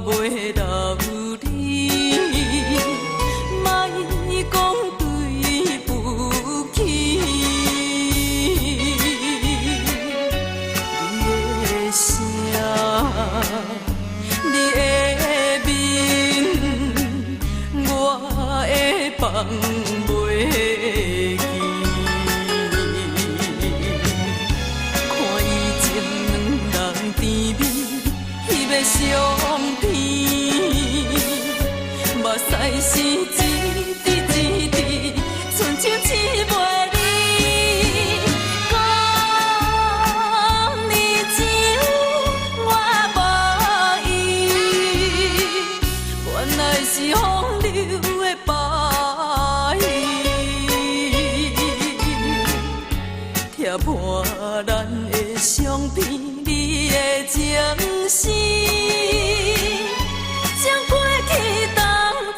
袂留你，莫讲对不起。你的声，你的面，我会放袂记。看伊情两人甜蜜，彼要相片，目屎是一滴一滴，寸情刺袂离。讲你情我无意，原来是风流的白衣，贴破咱的相片，你的情丝。将过去当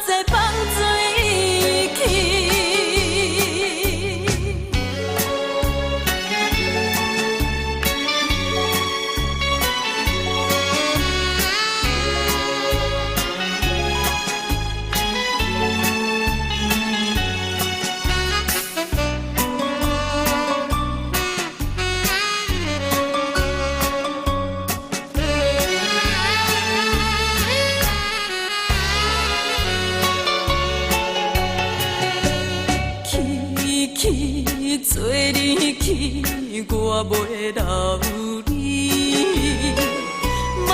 作放水去，去做你去，我袂留你，莫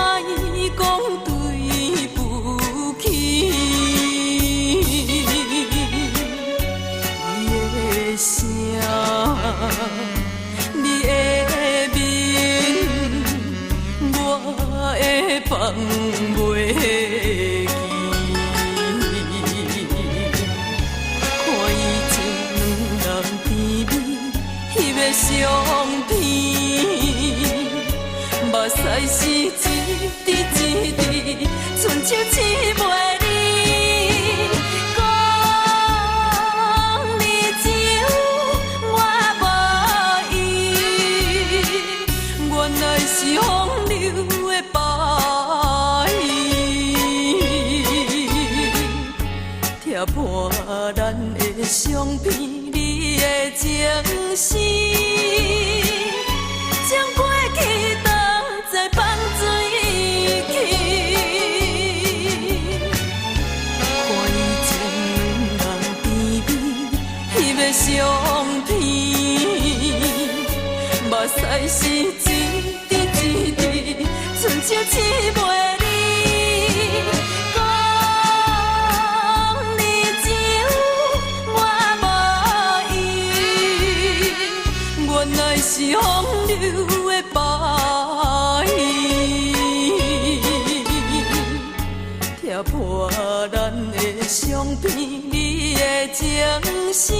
讲对不起。你的声，你的面，我会放袂记。相片，目屎是一滴一滴，寸情刺袂离。讲你情我无意，原来是风流的白衣，贴破咱的相片。你的情丝，将过去当作放水去。看伊情两人甜蜜，翕的相片，目屎是一滴一滴，寸情刺袂离。原来是风流的白衣，贴破咱的相片，你的情丝。